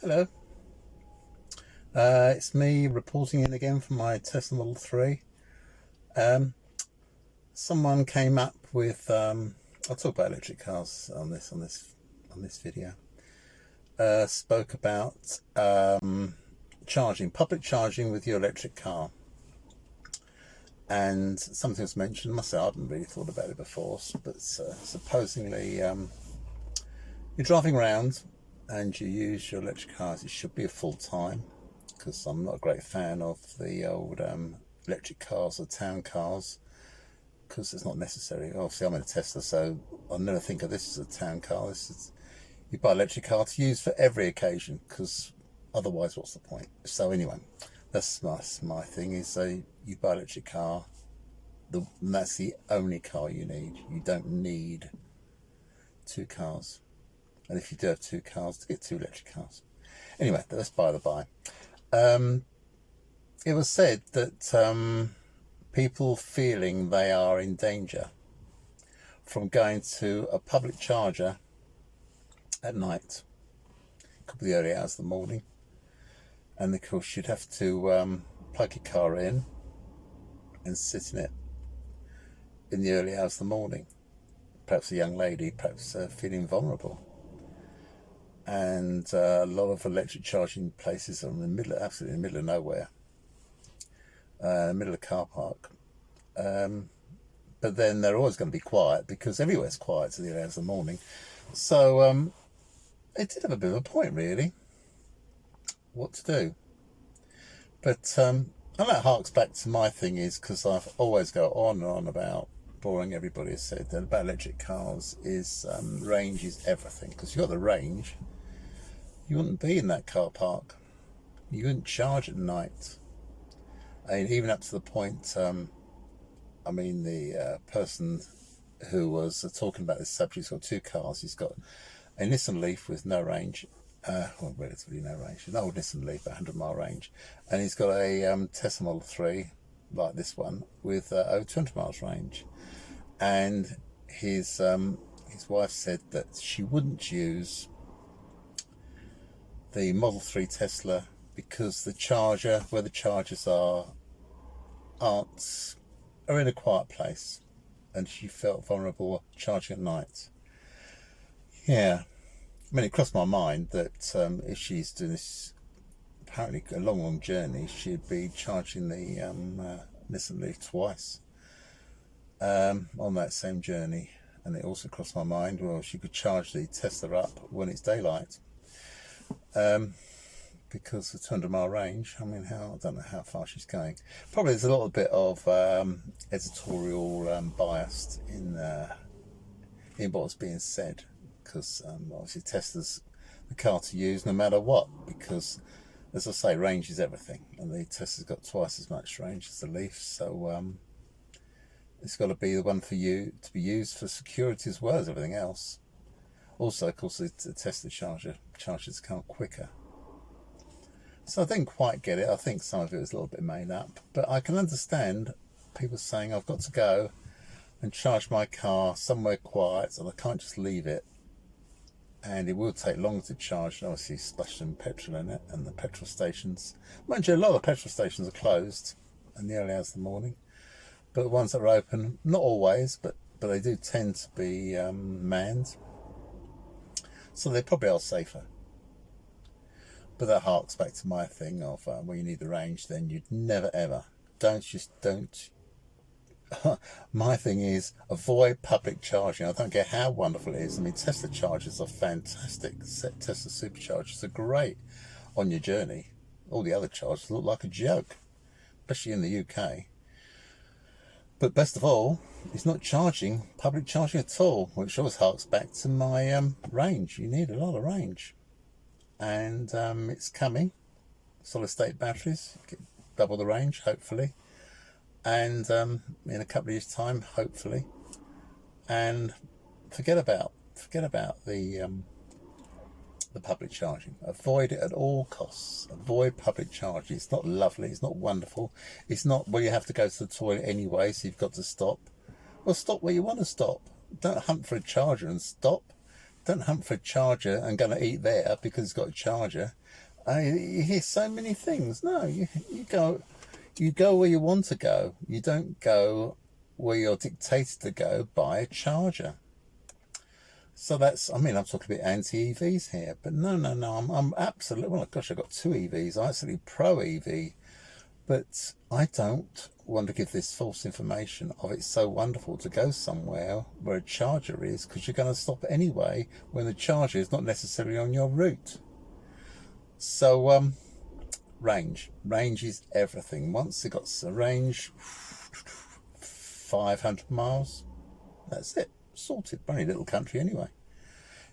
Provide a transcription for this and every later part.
Hello, it's me reporting in again from my Tesla Model 3. Um, Someone came up with, I'll talk about electric cars on this video. Spoke about public charging with your electric car. And something was mentioned, myself, I hadn't really thought about it before, but supposedly you're driving around and you use your electric cars, it should be a full time, because I'm not a great fan of the old electric cars or town cars, because it's not necessary. Obviously, I'm in a Tesla, so I'll never think of this as a town car. You buy an electric car to use for every occasion, because otherwise, what's the point? So anyway, that's my thing. Is you buy an electric car, and that's the only car you need. You don't need two cars, and if you do have two cars, to get two electric cars. Anyway, that's by the by. It was said that people feeling they are in danger from going to a public charger at night, could be the early hours of the morning, and of course you'd have to plug your car in and sit in it in the early hours of the morning. Perhaps a young lady, perhaps feeling vulnerable. And a lot of electric charging places are absolutely in the middle of nowhere, middle of a car park. But then they're always going to be quiet, because everywhere's quiet to the early hours of the morning. So it did have a bit of a point, really, what to do. But and that harks back to my thing, is because I've always go on and on about, boring everybody has said, that about electric cars is range is everything. Because you've got the range, you wouldn't be in that car park. You wouldn't charge at night. And even up to the point, the person who was talking about this subject, he's got two cars. He's got a Nissan Leaf with no range, relatively no range, an old Nissan Leaf, 100-mile range, and he's got a Tesla Model 3, like this one, with over 200 miles range. And his wife said that she wouldn't use the Model 3 Tesla because the charger, where the chargers are in a quiet place, and she felt vulnerable charging at night. Yeah, it crossed my mind that if she's doing this, apparently a long journey, she'd be charging the Nissan Leaf twice on that same journey. And it also crossed my mind, well, she could charge the Tesla up when it's daylight, because the 200-mile range, I don't know how far she's going. Probably there's a little bit of editorial bias in what's being said, because obviously Tesla's the car to use no matter what, because, as I say, range is everything, and the Tesla's got twice as much range as the Leaf, so it's got to be the one for you to be used for security as well as everything else. Also, of course, the Tesla charges come quicker. So I didn't quite get it. I think some of it was a little bit made up, but I can understand people saying, I've got to go and charge my car somewhere quiet, and I can't just leave it, and it will take longer to charge, and obviously splash some petrol in it, and the petrol stations, mind you, a lot of petrol stations are closed in the early hours of the morning, but the ones that are open, not always, but they do tend to be manned, so they probably are safer. But that harks back to my thing of when you need the range, then you'd never ever, don't. My thing is, avoid public charging. I don't care how wonderful it is. Tesla chargers are fantastic. Tesla superchargers are great on your journey. All the other chargers look like a joke, especially in the UK. But best of all, it's not public charging at all, which always harks back to my range. You need a lot of range. And it's coming. Solid state batteries, get double the range, hopefully. And in a couple of years' time, hopefully. And forget about the public charging. Avoid it at all costs. Avoid public charging. It's not lovely. It's not wonderful. It's not where you have to go to the toilet anyway, so you've got to stop. Well, stop where you want to stop. Don't hunt for a charger and stop. don't hunt for a charger and going to eat there because it's got a charger. You hear so many things. No, you go where you want to go. You don't go where you're dictated to go by a charger. So that's, I mean, I'm talking about anti-EVs here, but no, I'm absolutely, well, gosh, I've got 2 EVs. I'm absolutely pro-EV, but I don't want to give this false information of it's so wonderful to go somewhere where a charger is, because you're going to stop anyway when the charger is not necessarily on your route. So, range is everything. Once you've got the range, 500 miles, that's it. Sorted. Funny little country anyway.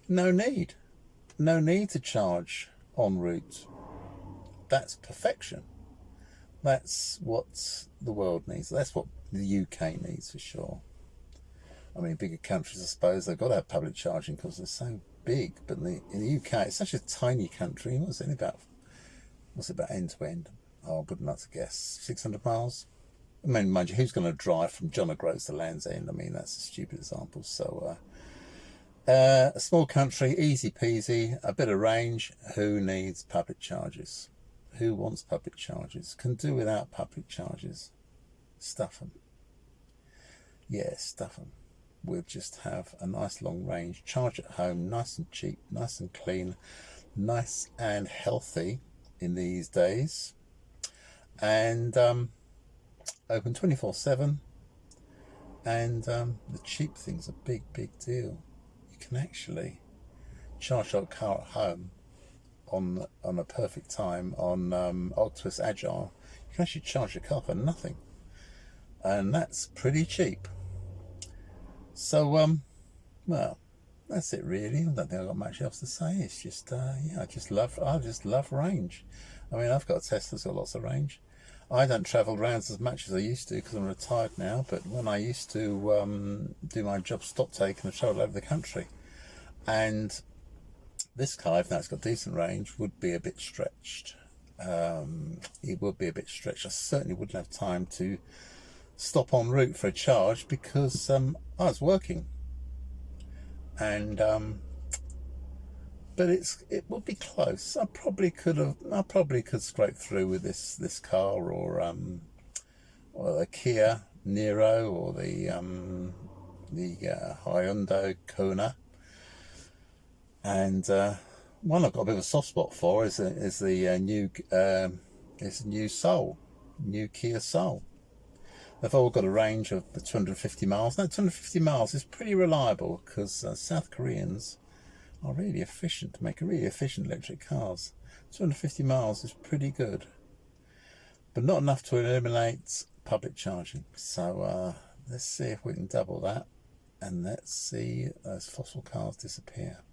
No need to charge en route. That's perfection. That's what the world needs. That's what the UK needs for sure. I mean, bigger countries, I suppose, they've got to have public charging because they're so big. But in the UK, it's such a tiny country. What's it about end to end? Oh, I wouldn't like to guess. 600 miles? I mean, mind you, who's going to drive from John O'Groats to Land's End? I mean, that's a stupid example. So, a small country, easy peasy, a bit of range. Who needs public charges? Who wants public charges? Can do without public charges. Stuff them. Yeah, stuff them. We'll just have a nice long range. Charge at home, nice and cheap, nice and clean, nice and healthy in these days. And open 24/7, and the cheap thing's a big deal. You can actually charge your car at home on a perfect time on Octopus Agile. You can actually charge your car for nothing, and that's pretty cheap. So well, that's it really. I don't think I've got much else to say. It's just I just love range. I mean, I've got a Tesla that's got lots of range. I don't travel around as much as I used to because I'm retired now, but when I used to do my job stock take and travel over the country, and this car, even though it's got decent range, would be a bit stretched. It would be a bit stretched. I certainly wouldn't have time to stop en route for a charge because I was working, and but it would be close. I probably could scrape through with this car, or the Kia Niro, or the Hyundai Kona. And one I've got a bit of a soft spot for is the new Soul, new Kia Soul. They've all got a range of 250 miles. Now, 250 miles is pretty reliable because South Koreans are really efficient to make really efficient electric cars. 250 miles is pretty good, but not enough to eliminate public charging. So let's see if we can double that, and let's see those fossil cars disappear.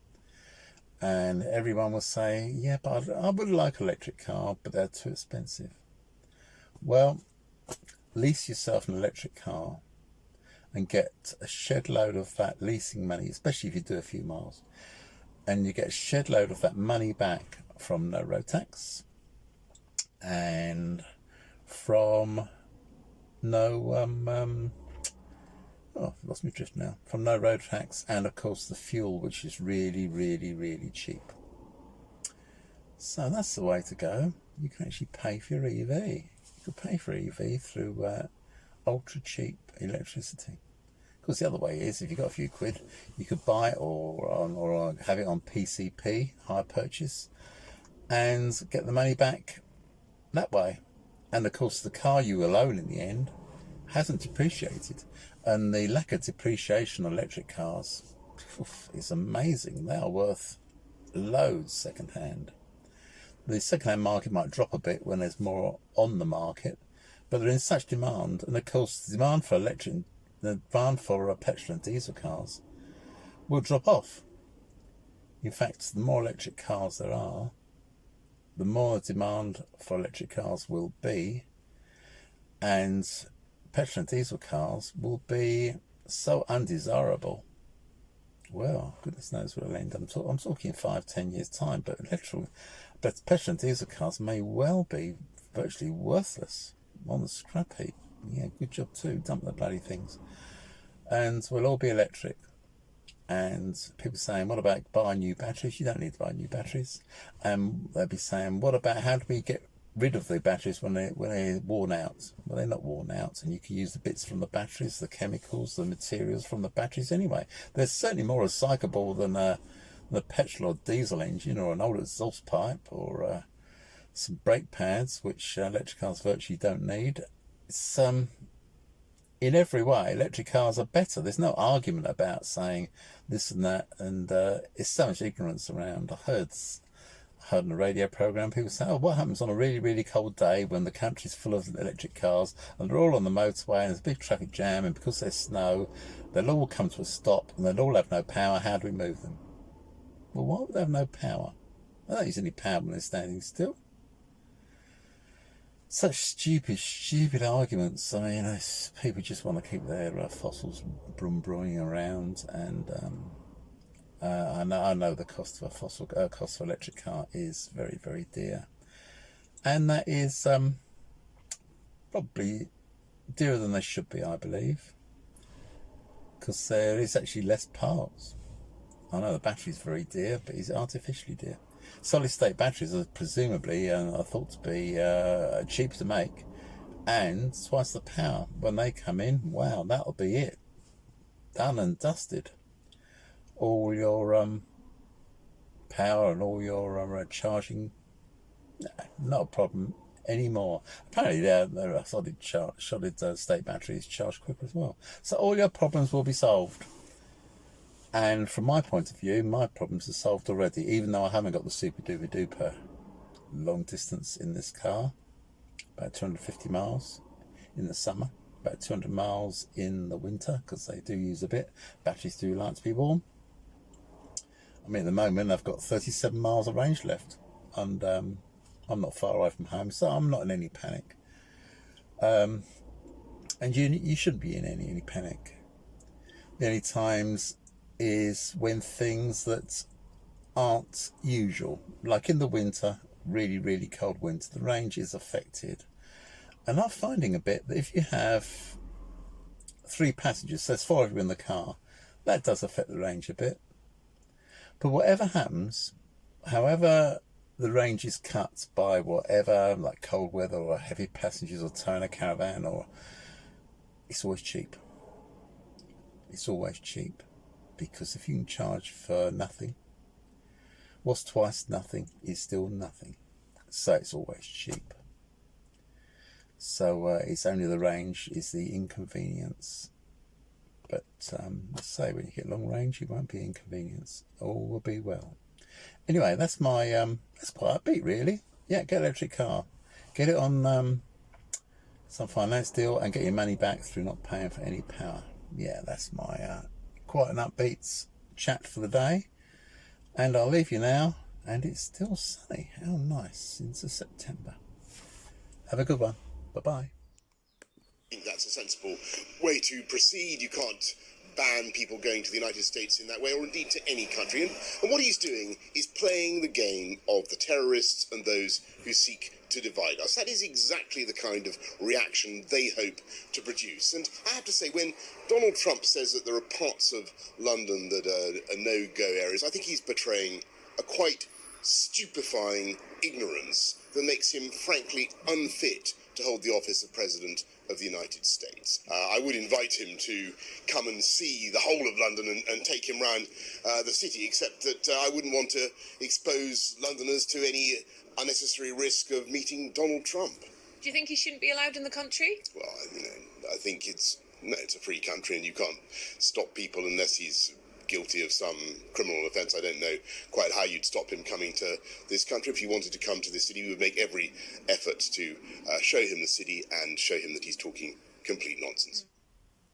And everyone will say, yeah, but I would like an electric car, but they're too expensive. Well, lease yourself an electric car and get a shed load of that leasing money, especially if you do a few miles. And you get a shed load of that money back from no road tax and from no I've lost my drift now. From no road tax, and of course the fuel, which is really cheap. So that's the way to go. You can actually pay for your EV. You could pay for EV through ultra cheap electricity. Of course, the other way is if you've got a few quid, you could buy it or have it on PCP, hire purchase, and get the money back that way. And of course, the car you will own in the end hasn't depreciated, and the lack of depreciation on electric cars is amazing. They are worth loads second hand. The second hand market might drop a bit when there's more on the market, but they're in such demand, and of course the demand for petrol and diesel cars will drop off. In fact, the more electric cars there are, the more demand for electric cars will be, and petrol and diesel cars will be so undesirable. Well, goodness knows where it'll end. I'm talking 5-10 years time, but petrol and diesel cars may well be virtually worthless on the scrap heap. Yeah, good job too. Dump the bloody things, and we'll all be electric. And people saying, what about buying new batteries? You don't need to buy new batteries. And they'll be saying, what about how do we get rid of the batteries when they're worn out? Well, they're not worn out, and you can use the bits from the batteries, the chemicals, the materials from the batteries anyway. They're certainly more recyclable than the petrol or diesel engine, or an old exhaust pipe, or some brake pads, which electric cars virtually don't need. It's in every way, electric cars are better. There's no argument about saying this and that, and it's so much ignorance around. I heard on a radio program people say, oh, what happens on a really, really cold day when the country's full of electric cars and they're all on the motorway and there's a big traffic jam, and because there's snow, they'll all come to a stop and they'll all have no power. How do we move them? Well, why would they have no power? They don't use any power when they're standing still. Such stupid arguments. I mean, people just want to keep their fossils brumming around, and I know the cost of a cost of electric car is very, very dear, and that is probably dearer than they should be, I believe, because there is actually less parts. I know the battery's very dear, but it's artificially dear. Solid-state batteries are presumably are thought to be cheap to make, and twice the power. When they come in, wow, that'll be it. Done and dusted. All your power and all your charging, not a problem anymore. Apparently, there are solid-state batteries charge quicker as well. So all your problems will be solved. And from my point of view, my problems are solved already, even though I haven't got the super duper duper long distance in this car. About 250 miles in the summer, about 200 miles in the winter, because they do use a bit. Batteries do like to be warm. I mean, at the moment, I've got 37 miles of range left, and I'm not far away from home, so I'm not in any panic. And you shouldn't be in any panic. The only times is when things that aren't usual, like in the winter, really, really cold winter, the range is affected. And I'm finding a bit that if you have 3 passengers, so there's 4 of you in the car, that does affect the range a bit. But whatever happens, however the range is cut by whatever, like cold weather or heavy passengers or towing a caravan, or it's always cheap. It's always cheap. Because if you can charge for nothing, what's twice nothing is still nothing. So it's always cheap. So it's only the range is the inconvenience. But let's say when you get long range, you won't be inconvenienced. All will be well. Anyway, that's my that's quite upbeat, really. Yeah, get an electric car. Get it on some finance deal and get your money back through not paying for any power. Yeah, that's my quite an upbeat chat for the day, and I'll leave you now, and it's still sunny. How nice into September. Have a good one. Bye-bye. I think that's a sensible way to proceed. You can't ban people going to the United States in that way, or indeed to any country. And what he's doing is playing the game of the terrorists and those who seek to divide us. That is exactly the kind of reaction they hope to produce. And I have to say, when Donald Trump says that there are parts of London that are no-go areas, I think he's betraying a quite stupefying ignorance that makes him, frankly, unfit to hold the office of President of the United States. I would invite him to come and see the whole of London and take him round the city, except that I wouldn't want to expose Londoners to any unnecessary risk of meeting Donald Trump. Do you think he shouldn't be allowed in the country? Well, I think it's a free country and you can't stop people unless he's guilty of some criminal offence. I don't know quite how you'd stop him coming to this country. If he wanted to come to the city, we would make every effort to show him the city and show him that he's talking complete nonsense.